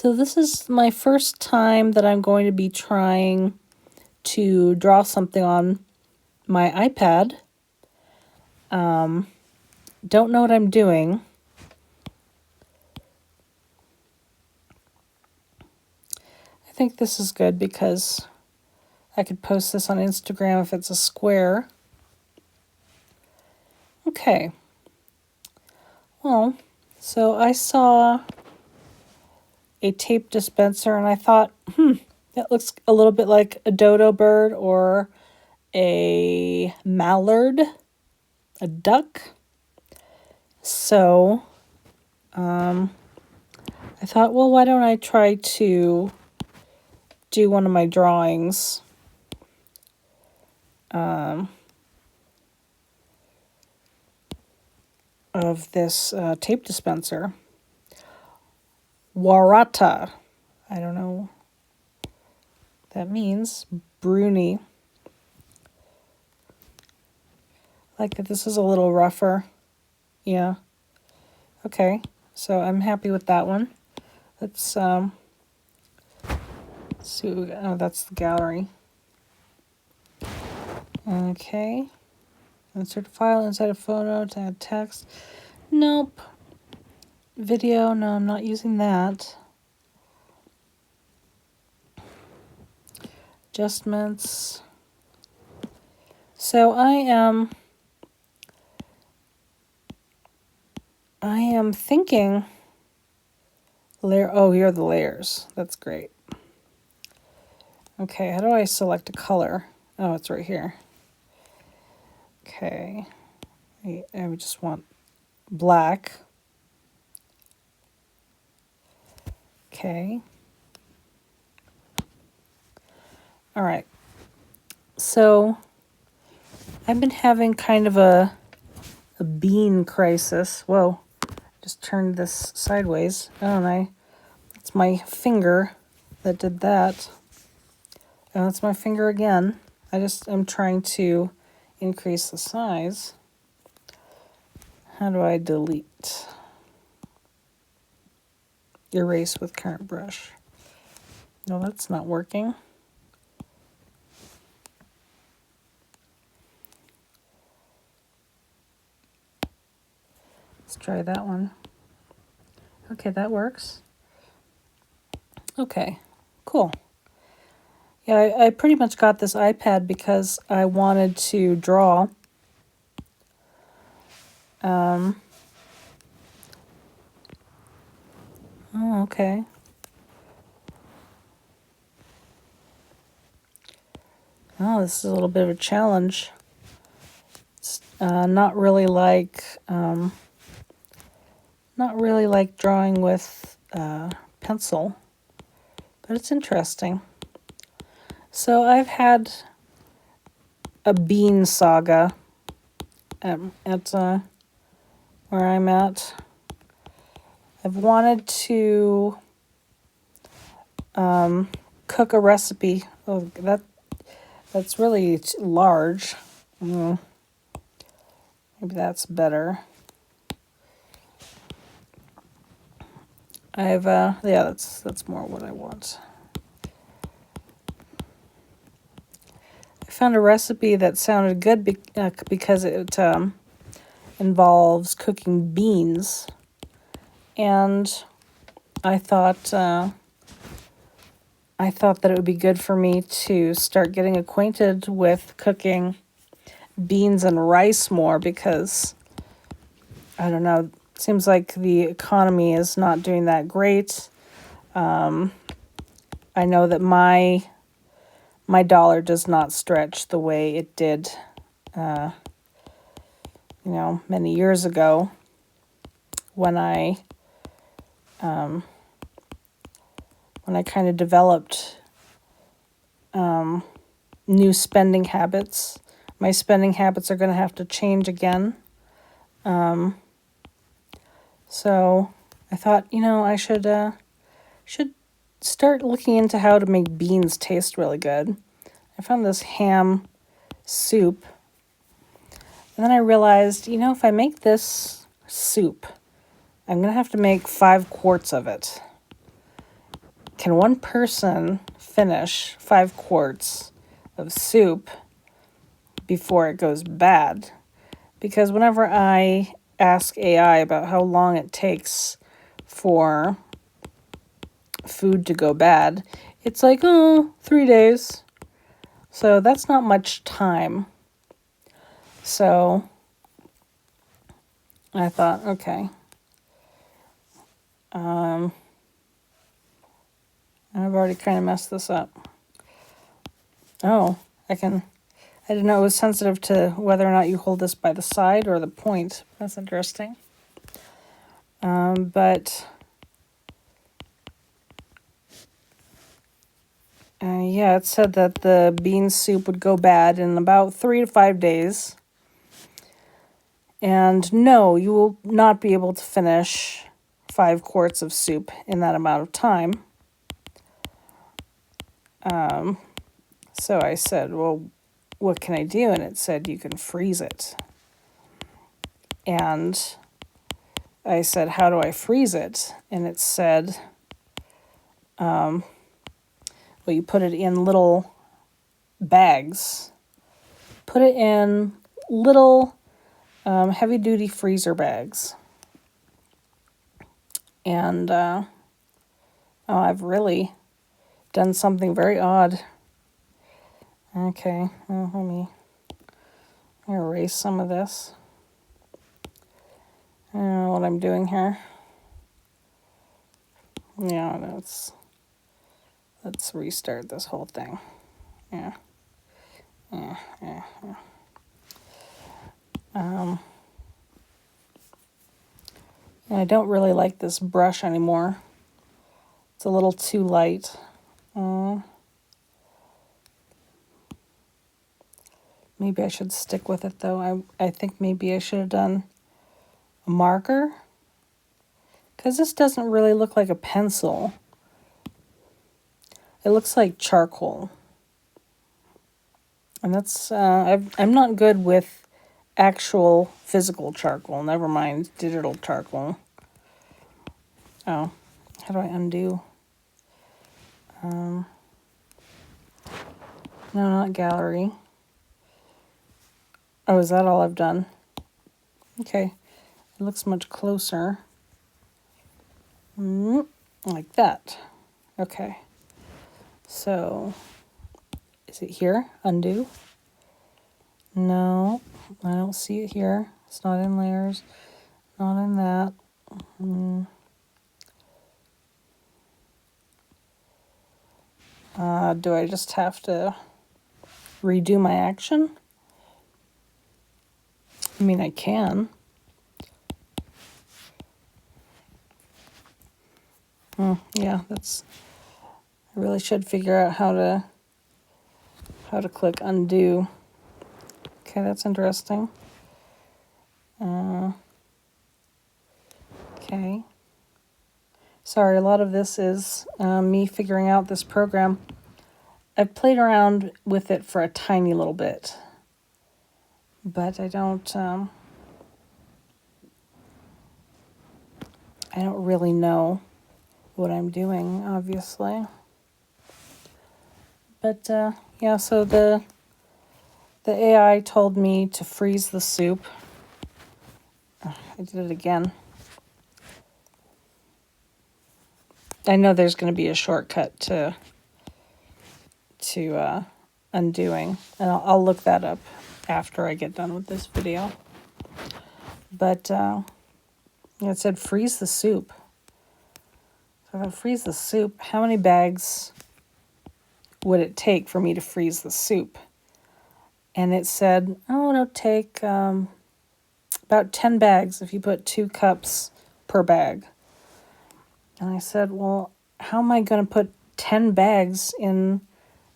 So this is my first time that I'm going to be trying to draw something on my iPad. Don't know what I'm doing. I think this is good because I could post this on Instagram if it's a square. Okay. Well, so I saw a tape dispenser and I thought, that looks a little bit like a dodo bird or a mallard, a duck. So, I thought, well, why don't I try to do one of my drawings of this tape dispenser. Warata. I don't know what that means. Bruni. I like that this is a little rougher. Yeah. Okay. So I'm happy with that one. Let's see what we got. Oh, that's the gallery. Okay. Insert file inside a photo to add text. Nope. Video, no, I'm not using that. Adjustments. So I am thinking layer. Oh, here are the layers. That's great. Okay, how do I select a color? Oh, it's right here. Okay, I would just want black. Okay. All right. So I've been having kind of a bean crisis. Whoa, just turned this sideways. Oh, it's my finger that did that. Oh, it's my finger again. I'm trying to increase the size. How do I delete? Erase with current brush. No, that's not working. Let's try that one. Okay, that works. Okay, cool. Yeah, I pretty much got this iPad because I wanted to draw. Oh, okay. Oh, this is a little bit of a challenge. It's not really like drawing with pencil, but it's interesting. So I've had a bean saga at where I'm at. I've wanted to cook a recipe. Oh, that's really large. Maybe that's better. I've yeah, that's more what I want. I found a recipe that sounded good because it involves cooking beans, and I thought that it would be good for me to start getting acquainted with cooking beans and rice more because, I don't know, it seems like the economy is not doing that great. I know that my dollar does not stretch the way it did, many years ago when I kind of developed new spending habits. My spending habits are going to have to change again. So I thought, I should start looking into how to make beans taste really good. I found this ham soup. And then I realized, if I make this soup, I'm going to have to make 5 quarts of it. can one person finish 5 quarts of soup before it goes bad? Because whenever I ask AI about how long it takes for food to go bad, it's like, 3 days. So that's not much time. So I thought, okay. I've already kind of messed this up. Oh, I didn't know it was sensitive to whether or not you hold this by the side or the point. That's interesting. But yeah, it said that the bean soup would go bad in about 3 to 5 days. And no, you will not be able to finish 5 quarts of soup in that amount of time. So I said, well, what can I do? And it said, you can freeze it. And I said, how do I freeze it? And it said, well, you put it in little bags. Put it in little heavy-duty freezer bags. And I've really done something very odd. Okay, well, let me erase some of this. I don't know what I'm doing here. Yeah, let's restart this whole thing. Yeah. I don't really like this brush anymore. It's a little too light. Maybe I should stick with it, though. I think maybe I should have done a marker. Because this doesn't really look like a pencil. It looks like charcoal. And that's, I'm not good with actual physical charcoal. Never mind digital charcoal. Oh, how do I undo? No, not gallery. Oh, is that all I've done? Okay, it looks much closer. Like that. Okay. So, is it here? Undo? No, I don't see it here. It's not in layers. Not in that. Do I just have to redo my action? I mean, I can. Yeah, that's... I really should figure out how to click undo. Okay, that's interesting. Okay. Sorry, a lot of this is me figuring out this program. I've played around with it for a tiny little bit, but I don't really know what I'm doing, obviously. But yeah, so the AI told me to freeze the soup. I did it again. I know there's going to be a shortcut to undoing, and I'll look that up after I get done with this video. But it said freeze the soup. So if I freeze the soup, how many bags would it take for me to freeze the soup? And it said, it'll take about 10 bags if you put 2 cups per bag. And I said, well, how am I going to put 10 bags in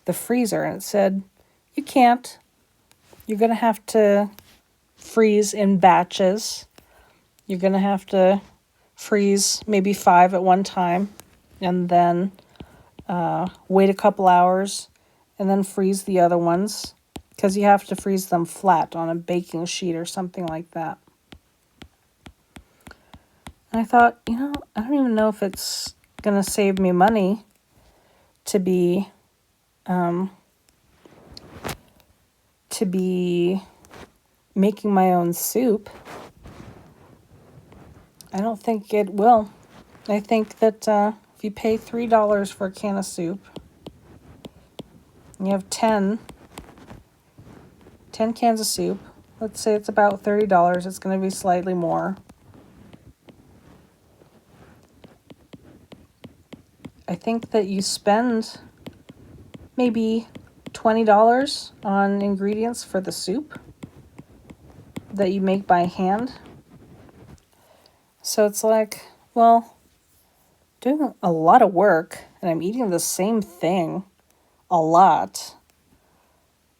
the freezer? And it said, you can't. You're going to have to freeze in batches. You're going to have to freeze maybe 5 at one time, and then wait a couple hours, and then freeze the other ones, because you have to freeze them flat on a baking sheet or something like that. And I thought, I don't even know if it's going to save me money to be making my own soup. I don't think it will. I think that if you pay $3 for a can of soup, and you have 10 cans of soup, let's say it's about $30, it's going to be slightly more. I think that you spend maybe $20 on ingredients for the soup that you make by hand. So it's like, well, doing a lot of work, and I'm eating the same thing a lot,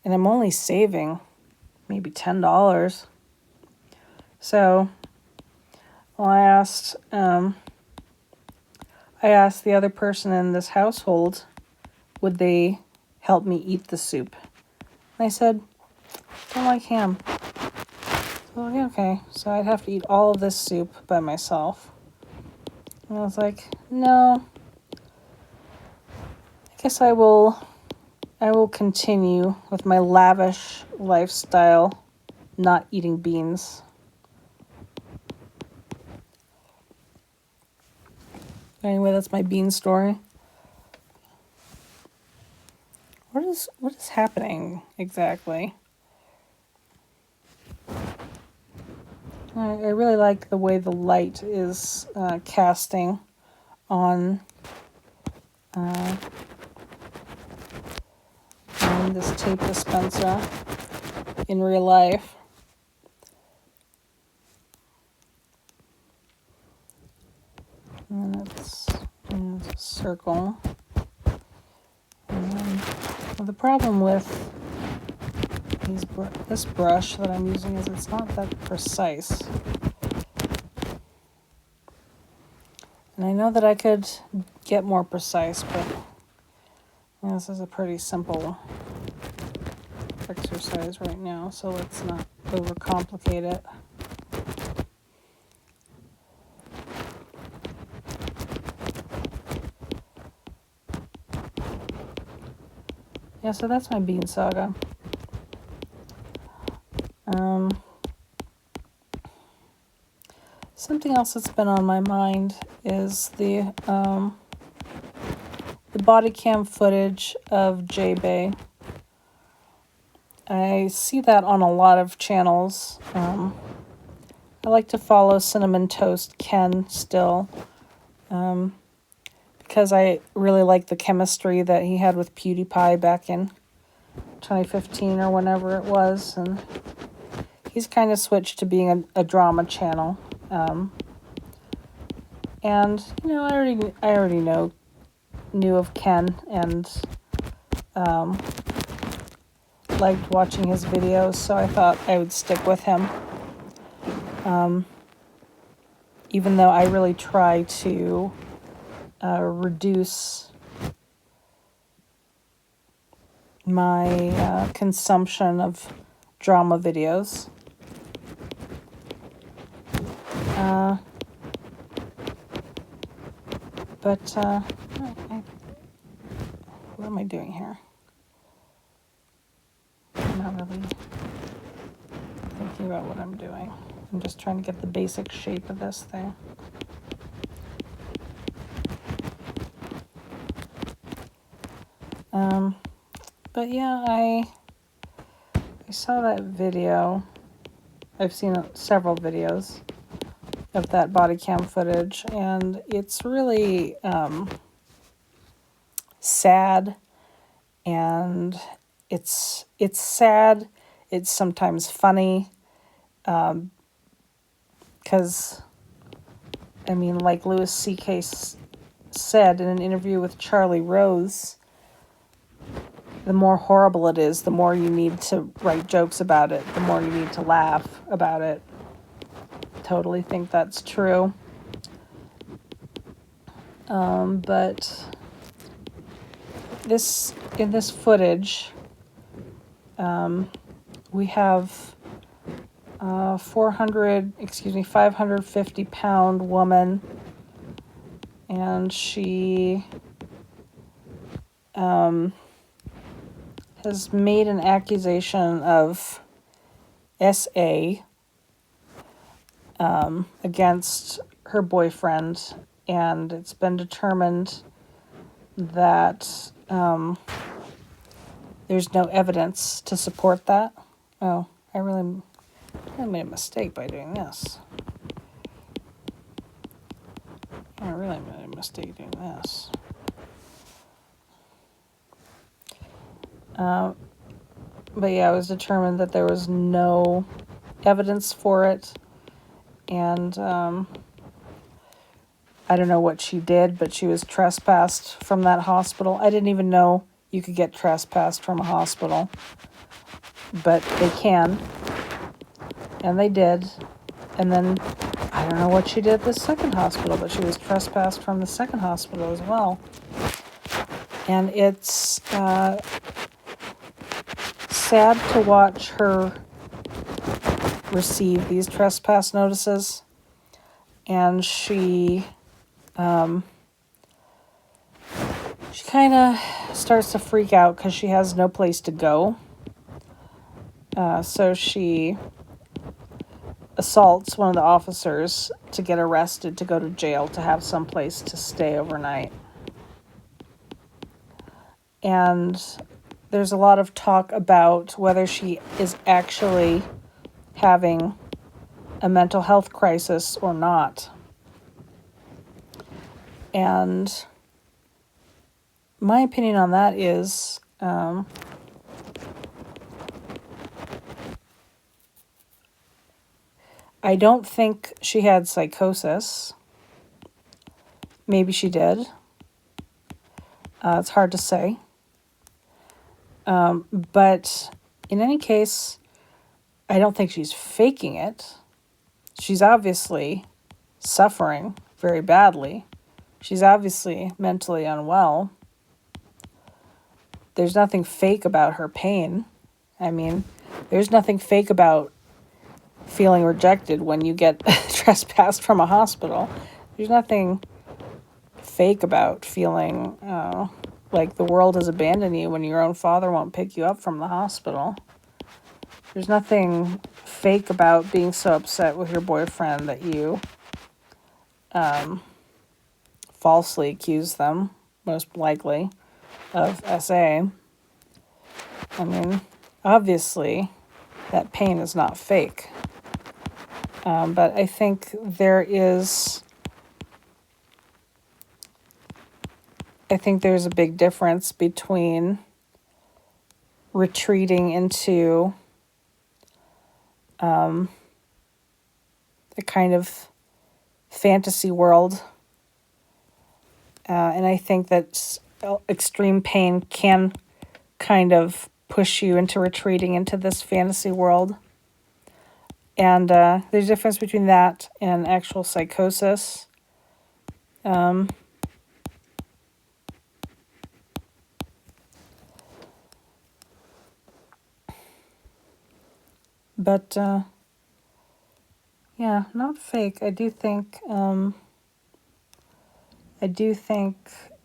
and I'm only saving maybe $10. So, well, I asked the other person in this household, would they help me eat the soup? And I said, don't like ham. So, yeah, okay, so I'd have to eat all of this soup by myself. And I was like, no, I guess I will continue with my lavish lifestyle, not eating beans. Anyway, that's my bean story. What is happening exactly? I really like the way the light is casting on this tape dispenser in real life. And it's a circle. And the problem with this brush that I'm using is it's not that precise. And I know that I could get more precise, but this is a pretty simple exercise right now, so let's not overcomplicate it. Yeah, so that's my bean saga. Something else that's been on my mind is the body cam footage of Jae Bae. I see that on a lot of channels. I like to follow Cinnamon Toast Ken still, because I really like the chemistry that he had with PewDiePie back in 2015 or whenever it was, and he's kind of switched to being a drama channel. And I already knew of Ken and liked watching his videos, so I thought I would stick with him. Even though I really try to reduce my consumption of drama videos. What am I doing here? I'm not really thinking about what I'm doing. I'm just trying to get the basic shape of this thing. But yeah, I saw that video. I've seen several videos of that body cam footage, and it's really sad, and it's sad. It's sometimes funny, because like Louis C.K. said in an interview with Charlie Rose, the more horrible it is, the more you need to write jokes about it, the more you need to laugh about it. Totally think that's true. But in this footage, we have 550-pound woman, and she has made an accusation of SA against her boyfriend, and it's been determined that there's no evidence to support that. Oh, I really made a mistake by doing this. I really made a mistake doing this. But yeah, it was determined that there was no evidence for it. And I don't know what she did, but she was trespassed from that hospital. I didn't even know you could get trespassed from a hospital. But they can. And they did. And then I don't know what she did at the second hospital, but she was trespassed from the second hospital as well. And it's sad to watch her receive these trespass notices. And she kind of starts to freak out because she has no place to go. So she assaults one of the officers to get arrested, to go to jail, to have some place to stay overnight. And there's a lot of talk about whether she is actually having a mental health crisis or not. And my opinion on that is I don't think she had psychosis. Maybe she did. It's hard to say. But in any case, I don't think she's faking it. She's obviously suffering very badly. She's obviously mentally unwell. There's nothing fake about her pain. I mean, there's nothing fake about feeling rejected when you get trespassed from a hospital. There's nothing fake about feeling like the world has abandoned you when your own father won't pick you up from the hospital. There's nothing fake about being so upset with your boyfriend that you falsely accuse them, most likely, of SA. I mean, obviously, that pain is not fake. But I think there's a big difference between retreating into a kind of fantasy world. And I think that extreme pain can kind of push you into retreating into this fantasy world. And there's a difference between that and actual psychosis. But yeah, not fake. I do think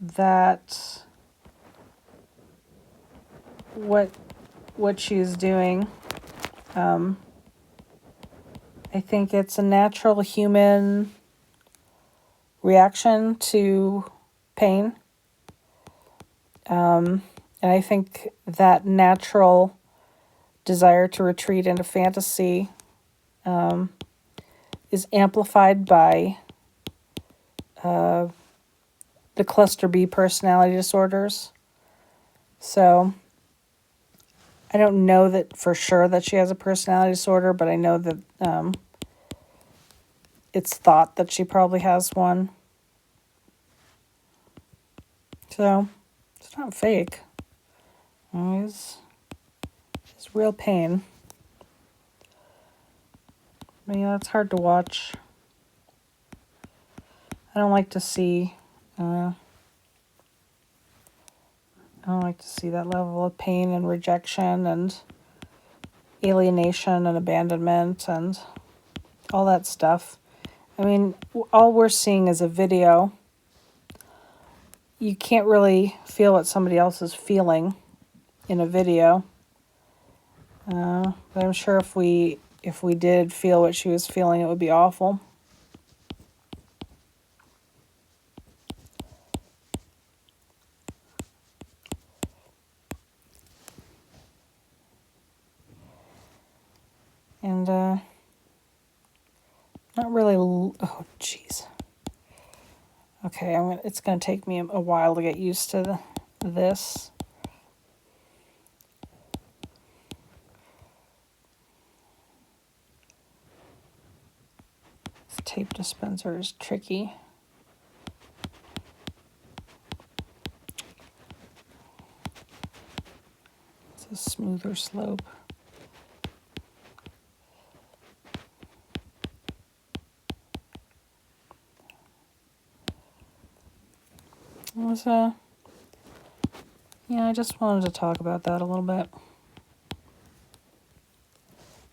that what she's doing, I think it's a natural human reaction to pain. And I think that natural desire to retreat into fantasy is amplified by the cluster B personality disorders. So I don't know that for sure that she has a personality disorder, but I know that it's thought that she probably has one. So it's not fake. It's real pain. But yeah, it's hard to watch. I don't like to see that level of pain and rejection and alienation and abandonment and all that stuff. I mean, all we're seeing is a video. you can't really feel what somebody else is feeling in a video. But I'm sure if we did feel what she was feeling, it would be awful. And not really. Oh, jeez. Okay, it's going to take me a while to get used to this. This tape dispenser is tricky. It's a smoother slope. Yeah, I just wanted to talk about that a little bit.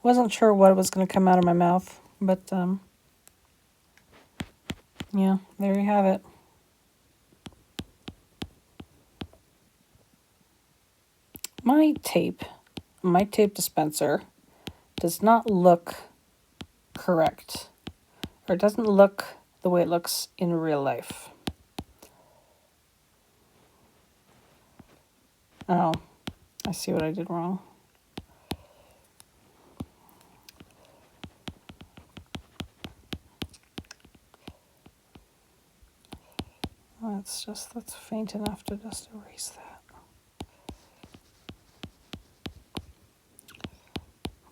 Wasn't sure what was going to come out of my mouth, but yeah, there you have it. My tape dispenser does not look correct, or it doesn't look the way it looks in real life. Oh, I see what I did wrong. That's faint enough to just erase that.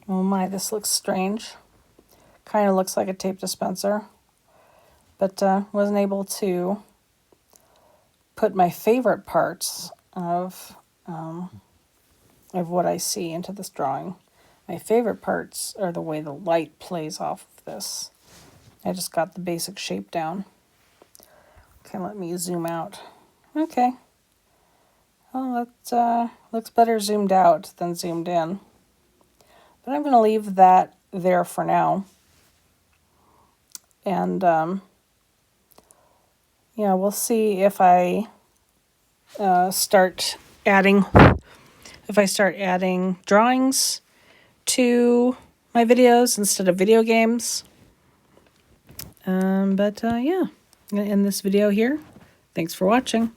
Oh my, this looks strange. Kind of looks like a tape dispenser, but wasn't able to put my favorite parts of what I see into this drawing. My favorite parts are the way the light plays off of this. I just got the basic shape down. Okay, let me zoom out. Okay. Well, that looks better zoomed out than zoomed in. But I'm going to leave that there for now. And, yeah, we'll see if I start adding drawings to my videos instead of video games. Yeah, I'm going to end this video here. Thanks for watching.